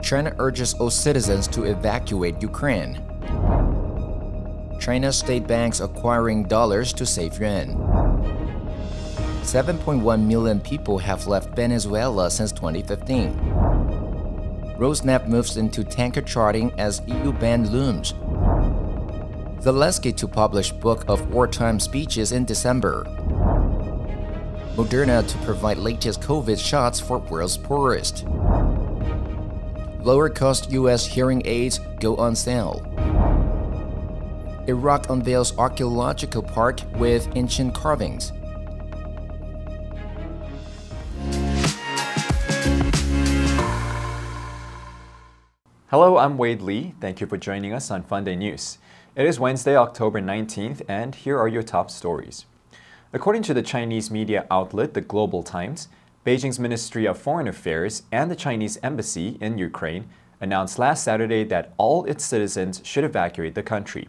China urges all citizens to evacuate Ukraine. China's state banks acquiring dollars to save yuan. 7.1 million people have left Venezuela since 2015. Rosneft moves into tanker charting as EU ban looms. Zelenskyy to publish book of wartime speeches in December. Moderna to provide latest COVID shots for world's poorest. Lower-cost U.S. hearing aids go on sale. Iraq unveils archaeological park with ancient carvings. Hello, I'm Wade Lee. Thank you for joining us on FUNDAY News. It is Wednesday, October 19th, and here are your top stories. According to the Chinese media outlet The Global Times, Beijing's Ministry of Foreign Affairs and the Chinese Embassy in Ukraine announced last Saturday that all its citizens should evacuate the country.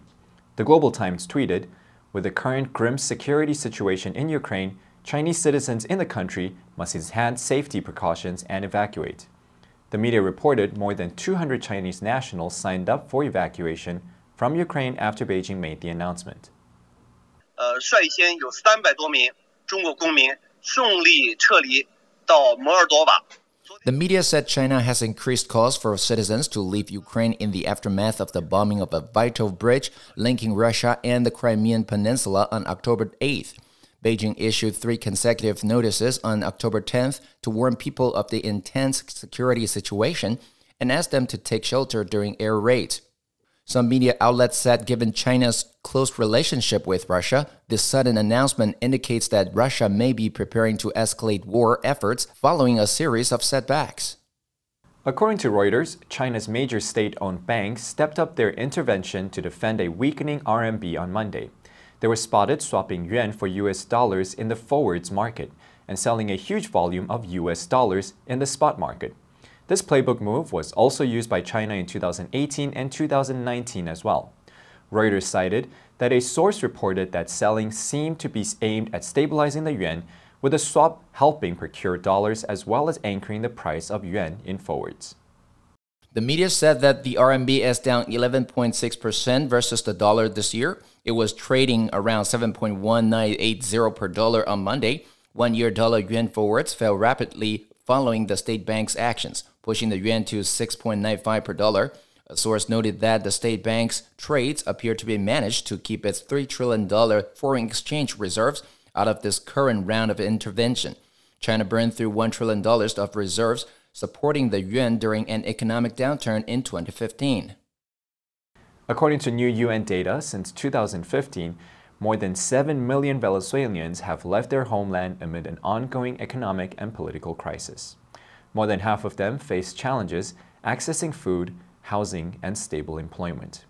The Global Times tweeted, "With the current grim security situation in Ukraine, Chinese citizens in the country must enhance safety precautions and evacuate." The media reported more than 200 Chinese nationals signed up for evacuation from Ukraine after Beijing made the announcement. 率先有300多名中国公民顺利撤离到摩尔多瓦。 The media said China has increased calls for citizens to leave Ukraine in the aftermath of the bombing of a vital bridge linking Russia and the Crimean Peninsula on October 8th. Beijing issued 3 consecutive notices on October 10th to warn people of the intense security situation and asked them to take shelter during air raids. Some media outlets said given China's close relationship with Russia, this sudden announcement indicates that Russia may be preparing to escalate war efforts following a series of setbacks. According to Reuters, China's major state-owned banks stepped up their intervention to defend a weakening RMB on Monday. They were spotted swapping yuan for US dollars in the forwards market and selling a huge volume of US dollars in the spot market. This playbook move was also used by China in 2018 and 2019 as well. Reuters cited that a source reported that selling seemed to be aimed at stabilizing the yuan, with the swap helping procure dollars as well as anchoring the price of yuan in forwards. The media said that the RMB is down 11.6% versus the dollar this year. It was trading around 7.1980 per dollar on Monday. One-year dollar-yuan forwards fell rapidly following the state bank's actions, pushing the yuan to 6.95 per dollar. A source noted that the state bank's trades appear to be managed to keep its $3 trillion foreign exchange reserves out of this current round of intervention. China burned through $1 trillion of reserves, supporting the yuan during an economic downturn in 2015. According to new UN data, since 2015, more than 7 million Venezuelans have left their homeland amid an ongoing economic and political crisis. More than half of them face challenges accessing food, housing, and stable employment.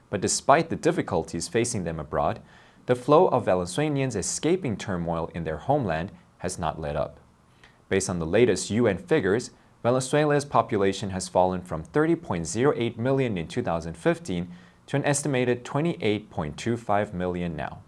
But despite the difficulties facing them abroad, the flow of Venezuelans escaping turmoil in their homeland has not let up. Based on the latest UN figures, Venezuela's population has fallen from 30.08 million in 2015 to an estimated 28.25 million now.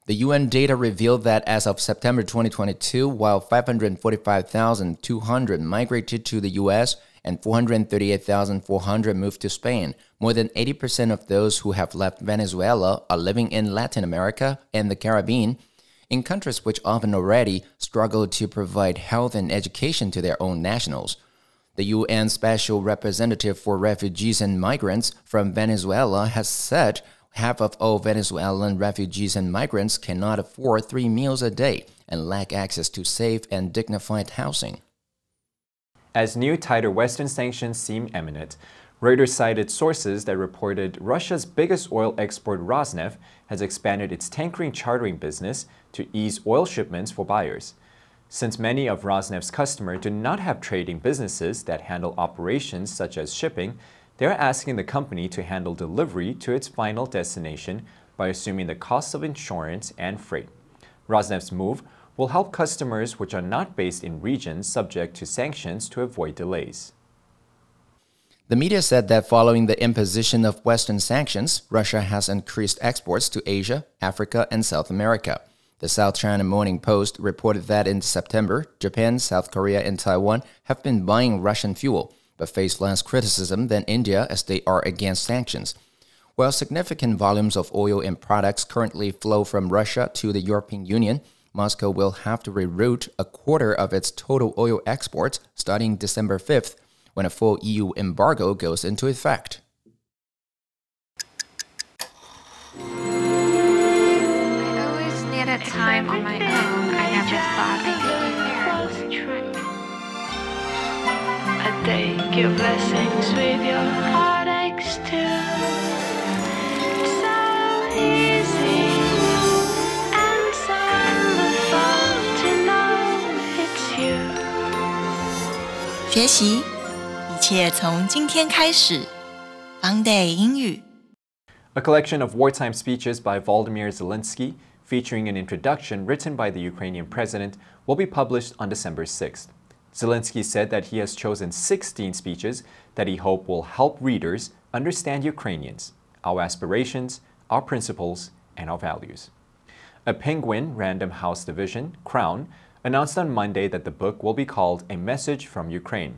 The UN data revealed that as of September 2022, while 545,200 migrated to the U.S. and 438,400 moved to Spain, more than 80% of those who have left Venezuela are living in Latin America and the Caribbean, in countries which often already struggle to provide health and education to their own nationals. The UN Special Representative for Refugees and Migrants from Venezuela has said half of all Venezuelan refugees and migrants cannot afford 3 meals a day and lack access to safe and dignified housing. As new tighter Western sanctions seem imminent, Reuters cited sources that reported Russia's biggest oil export, Rosneft, has expanded its tankering chartering business to ease oil shipments for buyers. Since many of Rosneft's customers do not have trading businesses that handle operations such as shipping, they are asking the company to handle delivery to its final destination by assuming the costs of insurance and freight. Rosneft's move will help customers which are not based in regions subject to sanctions to avoid delays. The media said that following the imposition of Western sanctions, Russia has increased exports to Asia, Africa, and South America. The South China Morning Post reported that in September, Japan, South Korea, and Taiwan have been buying Russian fuel, but face less criticism than India as they are against sanctions. While significant volumes of oil and products currently flow from Russia to the European Union, Moscow will have to reroute a quarter of its total oil exports starting December 5th, when a full EU embargo goes into effect. Time on my own, I never thought I'd be here. I take your blessings with your heartaches too. It's so easy and so wonderful to know it's you. 学习，一切从今天开始。FUNDAY 英语。A collection of wartime speeches by Volodymyr Zelenskyy, featuring an introduction written by the Ukrainian president, will be published on December 6th. Zelenskyy said that he has chosen 16 speeches that he hopes will help readers understand Ukrainians, our aspirations, our principles, and our values. A Penguin Random House division, Crown, announced on Monday that the book will be called A Message from Ukraine.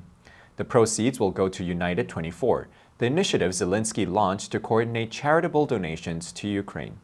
The proceeds will go to United 24, the initiative Zelenskyy launched to coordinate charitable donations to Ukraine.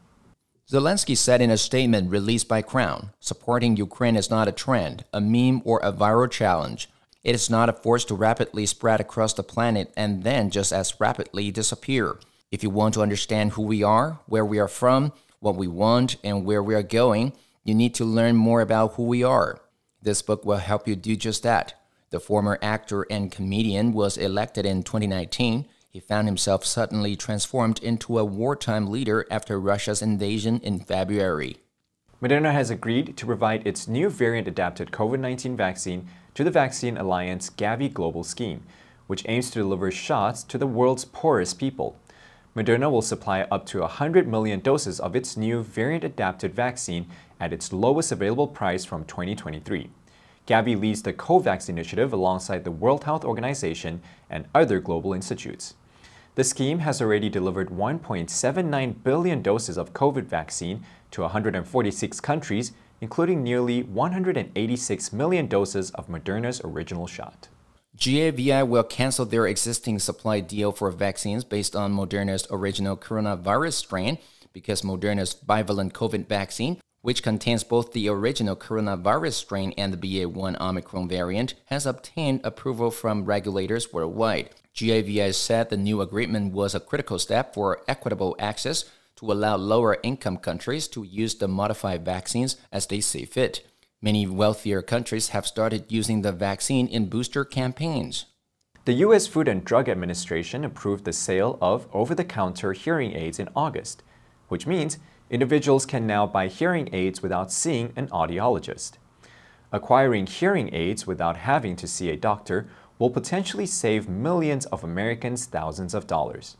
Zelenskyy said in a statement released by Crown, supporting Ukraine is not a trend, a meme, or a viral challenge. It is not a force to rapidly spread across the planet and then just as rapidly disappear. If you want to understand who we are, where we are from, what we want, and where we are going, you need to learn more about who we are. This book will help you do just that. The former actor and comedian was elected in 2019. He found himself suddenly transformed into a wartime leader after Russia's invasion in February. Moderna has agreed to provide its new variant-adapted COVID-19 vaccine to the Vaccine Alliance Gavi Global Scheme, which aims to deliver shots to the world's poorest people. Moderna will supply up to 100 million doses of its new variant-adapted vaccine at its lowest available price from 2023. Gavi leads the COVAX initiative alongside the World Health Organization and other global institutes. The scheme has already delivered 1.79 billion doses of COVID vaccine to 146 countries, including nearly 186 million doses of Moderna's original shot. GAVI will cancel their existing supply deal for vaccines based on Moderna's original coronavirus strain because Moderna's bivalent COVID vaccine, which contains both the original coronavirus strain and the BA.1 Omicron variant, has obtained approval from regulators worldwide. GAVI said the new agreement was a critical step for equitable access to allow lower-income countries to use the modified vaccines as they see fit. Many wealthier countries have started using the vaccine in booster campaigns. The U.S. Food and Drug Administration approved the sale of over-the-counter hearing aids in August, which means individuals can now buy hearing aids without seeing an audiologist. Acquiring hearing aids without having to see a doctor will potentially save millions of Americans thousands of dollars.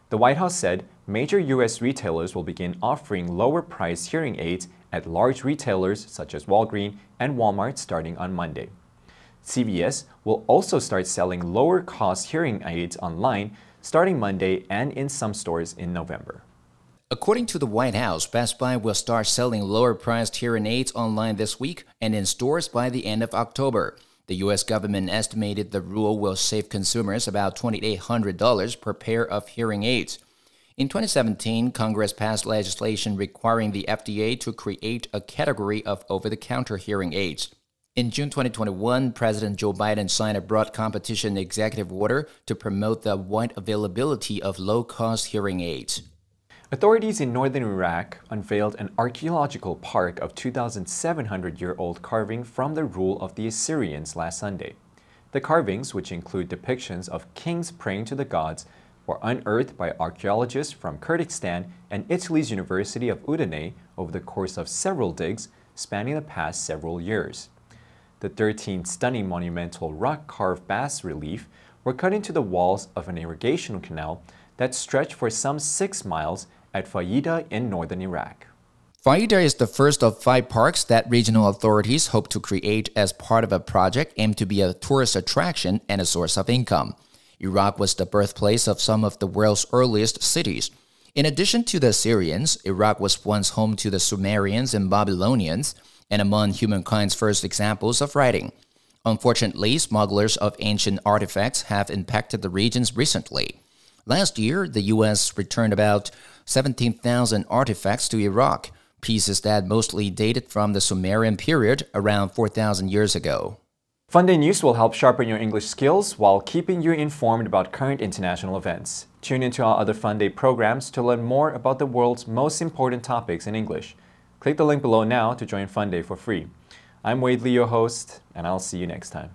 The White House said major U.S. retailers will begin offering lower-priced hearing aids at large retailers such as Walgreens and Walmart starting on Monday. CVS will also start selling lower-cost hearing aids online starting Monday and in some stores in November. According to the White House, Best Buy will start selling lower-priced hearing aids online this week and in stores by the end of October. The U.S. government estimated the rule will save consumers about $2,800 per pair of hearing aids. In 2017, Congress passed legislation requiring the FDA to create a category of over-the-counter hearing aids. In June 2021, President Joe Biden signed a broad competition executive order to promote the wide availability of low-cost hearing aids. Authorities in northern Iraq unveiled an archaeological park of 2,700-year-old carving from the rule of the Assyrians last Sunday. The carvings, which include depictions of kings praying to the gods, were unearthed by archaeologists from Kurdistan and Italy's University of Udine over the course of several digs spanning the past several years. The 13 stunning monumental rock-carved bas-relief were cut into the walls of an irrigation canal that stretched for some 6 miles at Faida in northern Iraq. Faida is the first of 5 parks that regional authorities hope to create as part of a project aimed to be a tourist attraction and a source of income. Iraq was the birthplace of some of the world's earliest cities. In addition to the Assyrians, Iraq was once home to the Sumerians and Babylonians, and among humankind's first examples of writing. Unfortunately, smugglers of ancient artifacts have impacted the regions recently. Last year, the U.S. returned about 17,000 artifacts to Iraq, pieces that mostly dated from the Sumerian period around 4,000 years ago. FUNDAY News will help sharpen your English skills while keeping you informed about current international events. Tune into our other FUNDAY programs to learn more about the world's most important topics in English. Click the link below now to join FUNDAY for free. I'm Wade Lee, your host, and I'll see you next time.